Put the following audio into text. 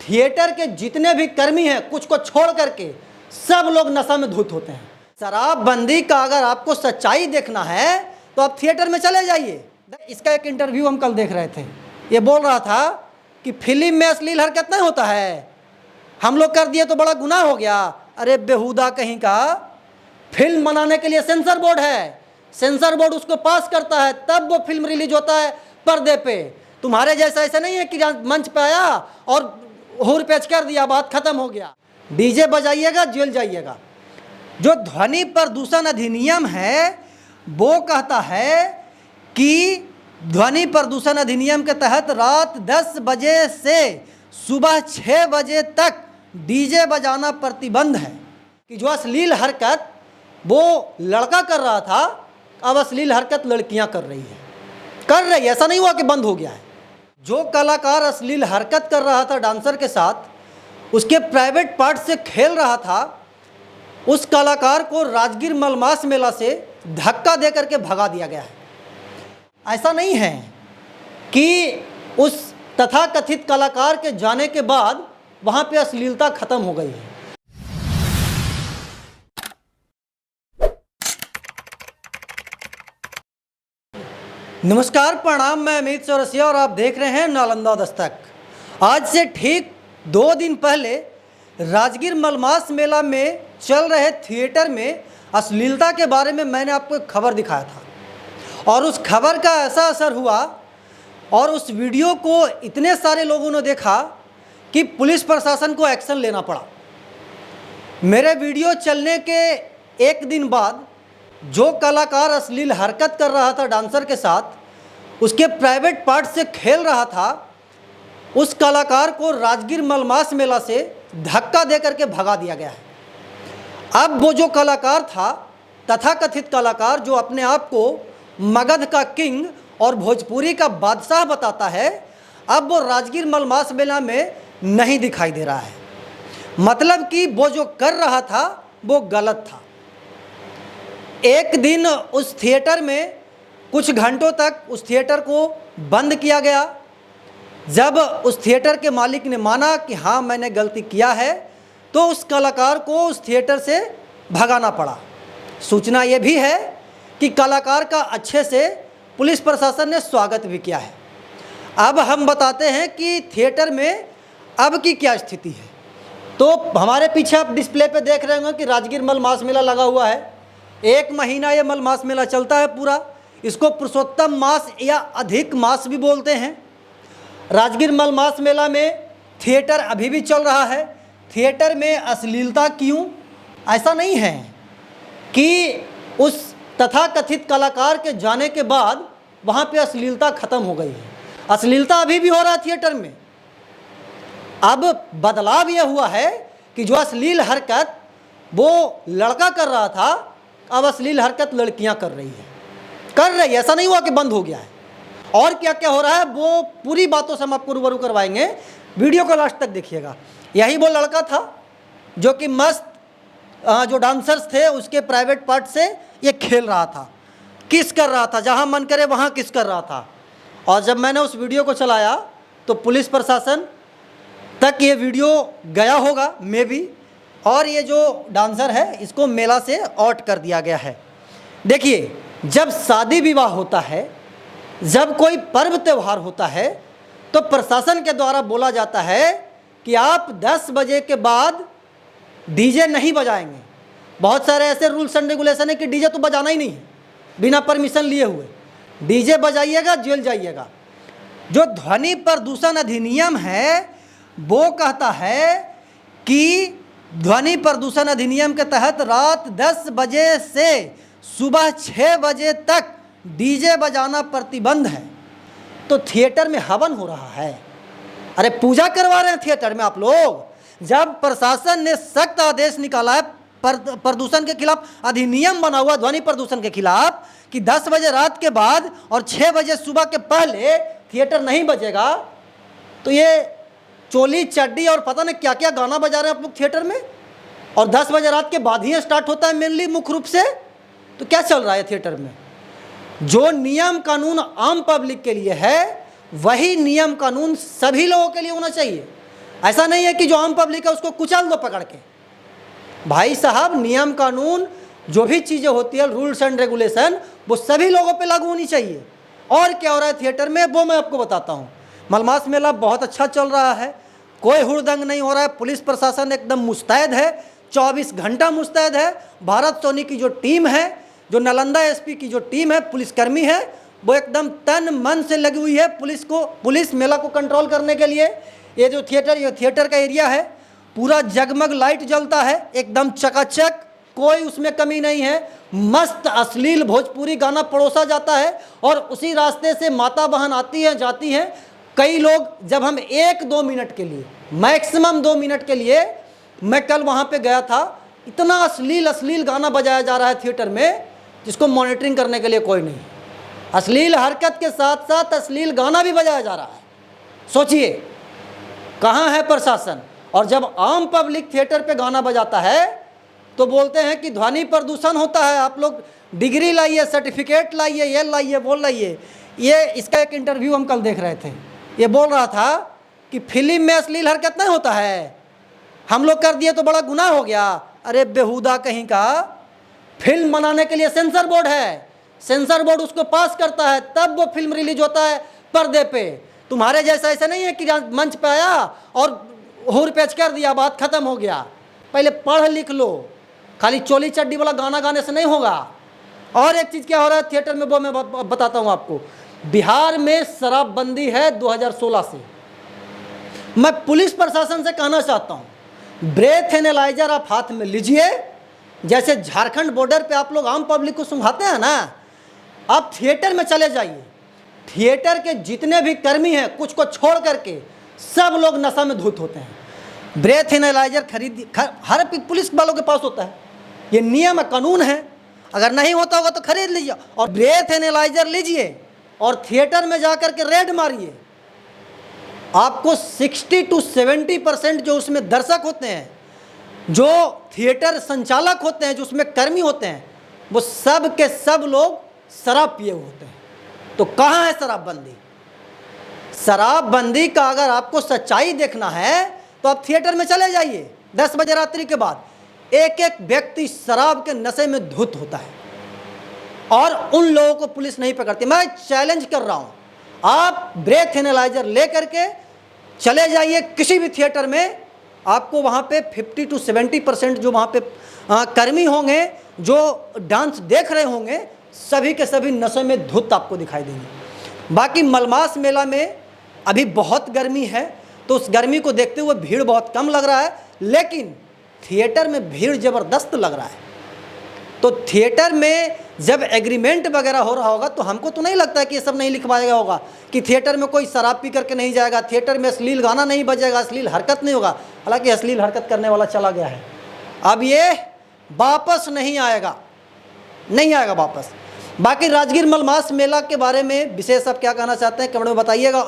Theatre के जितने भी कर्मी हैं कुछ को छोड़ करके सब लोग नशा में धुत होते हैं। शराबबंदी का अगर आपको सच्चाई देखना है तो आप थिएटर में चले जाइए। इसका एक इंटरव्यू हम कल देख रहे थे, ये बोल रहा था कि फिल्म में अश्लील हरकत नहीं होता है, हम लोग कर दिए तो बड़ा गुनाह हो गया। अरे बेहुदा कहीं का, फिल्म बनाने के लिए सेंसर बोर्ड है, सेंसर बोर्ड उसको पास करता है तब वो फिल्म रिलीज होता है पर्दे पे। तुम्हारे जैसा ऐसा नहीं है कि मंच पे आया और हुर पेच कर दिया, बात खत्म हो गया। डीजे बजाइएगा जेल जाइएगा। जो ध्वनि प्रदूषण अधिनियम है वो कहता है कि ध्वनि प्रदूषण अधिनियम के तहत रात 10 बजे से सुबह 6 बजे तक डीजे बजाना प्रतिबंध है। कि जो अश्लील हरकत वो लड़का कर रहा था, अब अश्लील हरकत लड़कियां कर रही है, ऐसा नहीं हुआ कि बंद हो गया है। जो कलाकार अश्लील हरकत कर रहा था डांसर के साथ, उसके प्राइवेट पार्ट से खेल रहा था, उस कलाकार को राजगीर मलमास मेला से धक्का दे करके भगा दिया गया है। ऐसा नहीं है कि उस तथाकथित कलाकार के जाने के बाद वहां पे अश्लीलता खत्म हो गई है। नमस्कार, प्रणाम, मैं अमित चौरसिया और आप देख रहे हैं नालंदा दस्तक। आज से ठीक 2 दिन पहले राजगीर मलमास मेला में चल रहे थिएटर में अश्लीलता के बारे में मैंने आपको एक खबर दिखाया था और उस खबर का ऐसा असर हुआ और उस वीडियो को इतने सारे लोगों ने देखा कि पुलिस प्रशासन को एक्शन लेना पड़ा। मेरे वीडियो चलने के एक दिन बाद जो कलाकार अश्लील हरकत कर रहा था डांसर के साथ, उसके प्राइवेट पार्ट से खेल रहा था, उस कलाकार को राजगीर मलमास मेला से धक्का दे करके भगा दिया गया है। अब वो जो कलाकार था, तथाकथित कलाकार जो अपने आप को मगध का किंग और भोजपुरी का बादशाह बताता है, अब वो राजगीर मलमास मेला में नहीं दिखाई दे रहा है। मतलब कि वो जो कर रहा था वो गलत था। एक दिन उस थिएटर में कुछ घंटों तक उस थिएटर को बंद किया गया। जब उस थिएटर के मालिक ने माना कि हाँ मैंने गलती किया है, तो उस कलाकार को उस थिएटर से भगाना पड़ा। सूचना ये भी है कि कलाकार का अच्छे से पुलिस प्रशासन ने स्वागत भी किया है। अब हम बताते हैं कि थिएटर में अब की क्या स्थिति है। तो हमारे पीछे आप डिस्प्ले पे देख रहे होंगे कि राजगीर मलमास मेला लगा हुआ है। 1 महीना ये मलमास मेला चलता है पूरा। इसको पुरुषोत्तम मास या अधिक मास भी बोलते हैं। राजगीर मलमास मेला में थिएटर अभी भी चल रहा है। थिएटर में अश्लीलता क्यों? ऐसा नहीं है कि उस तथाकथित कलाकार के जाने के बाद वहाँ पे अश्लीलता खत्म हो गई है। अश्लीलता अभी भी हो रहा है थिएटर में। अब बदलाव यह हुआ है कि जो अश्लील हरकत वो लड़का कर रहा था, अब अश्लील हरकत लड़कियां कर रही है, ऐसा नहीं हुआ कि बंद हो गया है। और क्या क्या हो रहा है वो पूरी बातों से हम आपको रूबरू करवाएंगे। वीडियो को लास्ट तक देखिएगा। यही वो लड़का था जो कि मस्त जो डांसर्स थे उसके प्राइवेट पार्ट से ये खेल रहा था, किस कर रहा था, जहां मन करे वहां किस कर रहा था। और जब मैंने उस वीडियो को चलाया तो पुलिस प्रशासन तक ये वीडियो गया होगा मे बी, और ये जो डांसर है इसको मेला से आउट कर दिया गया है। देखिए, जब शादी विवाह होता है, जब कोई पर्व त्यौहार होता है, तो प्रशासन के द्वारा बोला जाता है कि आप 10 बजे के बाद डीजे नहीं बजाएंगे। बहुत सारे ऐसे रूल्स एंड रेगुलेशन है कि डीजे तो बजाना ही नहीं है बिना परमिशन लिए हुए। डीजे बजाइएगा जेल जाइएगा। जो ध्वनि प्रदूषण अधिनियम है वो कहता है कि ध्वनि प्रदूषण अधिनियम के तहत रात 10 बजे से सुबह 6 बजे तक डीजे बजाना प्रतिबंध है। तो थिएटर में हवन हो रहा है। अरे पूजा करवा रहे हैं थिएटर में आप लोग। जब प्रशासन ने सख्त आदेश निकाला है प्रदूषण के खिलाफ, अधिनियम बना हुआ ध्वनि प्रदूषण के खिलाफ कि 10 बजे रात के बाद और 6 बजे सुबह के पहले थिएटर नहीं बजेगा, तो ये चोली चड्डी और पता नहीं क्या क्या गाना बजा रहे हैं आप लोग थिएटर में। और 10 बजे रात के बाद ही स्टार्ट होता है मेनली मुख्य रूप से। तो क्या चल रहा है थिएटर में? जो नियम कानून आम पब्लिक के लिए है वही नियम कानून सभी लोगों के लिए होना चाहिए। ऐसा नहीं है कि जो आम पब्लिक है उसको कुचल दो पकड़ के। भाई साहब, नियम कानून जो भी चीज़ें होती है, रूल्स एंड रेगुलेशन, वो सभी लोगों पे लागू होनी चाहिए। और क्या हो रहा है थिएटर में वो मैं आपको बताता हूँ। मलमास मेला बहुत अच्छा चल रहा है, कोई हुड़दंग नहीं हो रहा है, पुलिस प्रशासन एकदम मुस्तैद है, 24 घंटा मुस्तैद है। भारत सोनी की जो टीम है, जो नालंदा एसपी की जो टीम है, पुलिसकर्मी है, वो एकदम तन मन से लगी हुई है पुलिस मेला को कंट्रोल करने के लिए। ये जो थिएटर का एरिया है, पूरा जगमग लाइट जलता है, एकदम चकाचक, कोई उसमें कमी नहीं है। मस्त अश्लील भोजपुरी गाना परोसा जाता है और उसी रास्ते से माता बहन आती हैं जाती हैं। कई लोग, जब हम 1-2 मिनट के लिए, मैक्सिमम 2 मिनट के लिए, मैं कल वहाँ पे गया था, इतना अश्लील गाना बजाया जा रहा है थिएटर में, जिसको मॉनिटरिंग करने के लिए कोई नहीं। अश्लील हरकत के साथ साथ अश्लील गाना भी बजाया जा रहा है। सोचिए कहाँ है प्रशासन। और जब आम पब्लिक थिएटर पे गाना बजाता है तो बोलते हैं कि ध्वनि प्रदूषण होता है, आप लोग डिग्री लाइए, सर्टिफिकेट लाइए, ये लाइए, वो लाइए। ये इसका एक इंटरव्यू हम कल देख रहे थे, ये बोल रहा था कि फिल्म में अश्लील हरकत नहीं होता है, हम लोग कर दिए तो बड़ा गुनाह हो गया। अरे बेहुदा कहीं का, फिल्म बनाने के लिए सेंसर बोर्ड है, सेंसर बोर्ड उसको पास करता है, तब वो फिल्म रिलीज होता है पर्दे पे। तुम्हारे जैसा ऐसा नहीं है कि मंच पे आया और हुर पेच कर दिया, बात खत्म हो गया। पहले पढ़ लिख लो, खाली चोली चड्डी वाला गाना गाने से नहीं होगा। और एक चीज़ क्या हो रहा है थिएटर में, वो मैं बताता हूँ आपको। बिहार में शराबबंदी है 2016 से। मैं पुलिस प्रशासन से कहना चाहता हूँ, ब्रेथ एनालाइजर आप हाथ में लीजिए। जैसे झारखंड बॉर्डर पे आप लोग आम पब्लिक को सुंघाते हैं ना, आप थिएटर में चले जाइए। थिएटर के जितने भी कर्मी हैं, कुछ को छोड़ करके सब लोग नशा में धुत होते हैं। ब्रेथ एनालाइजर हर पुलिस वालों के पास होता है, ये नियम है, कानून है। अगर नहीं होता होगा तो खरीद लीजिए और ब्रेथ एनालाइजर लीजिए और थिएटर में जाकर के रेड मारिए। आपको 60 to 70% जो उसमें दर्शक होते हैं, जो थिएटर संचालक होते हैं, जो उसमें कर्मी होते हैं, वो सब के सब लोग शराब पिए हुए होते हैं। तो कहाँ है शराबबंदी? शराबबंदी का अगर आपको सच्चाई देखना है तो आप थिएटर में चले जाइए। 10 बजे रात्रि के बाद एक एक व्यक्ति शराब के नशे में धुत होता है और उन लोगों को पुलिस नहीं पकड़ती। मैं चैलेंज कर रहा हूँ, आप ब्रेथ एनालाइजर ले करके चले जाइए किसी भी थिएटर में, आपको वहाँ पे 50 to 70% जो वहाँ पे कर्मी होंगे, जो डांस देख रहे होंगे, सभी के सभी नशे में धुत आपको दिखाई देंगे। बाकी मलमास मेला में अभी बहुत गर्मी है, तो उस गर्मी को देखते हुए भीड़ बहुत कम लग रहा है, लेकिन थिएटर में भीड़ ज़बरदस्त लग रहा है। तो थिएटर में जब एग्रीमेंट वगैरह हो रहा होगा तो हमको तो नहीं लगता है कि ये सब नहीं लिखवाया गया होगा कि थिएटर में कोई शराब पी करके नहीं जाएगा, थिएटर में अश्लील गाना नहीं बजेगा, अश्लील हरकत नहीं होगा। हालांकि अश्लील हरकत करने वाला चला गया है, अब ये वापस नहीं आएगा वापस। बाकी राजगीर मलमास मेला के बारे में विशेष आप क्या कहना चाहते हैं कमेंट में बताइएगा।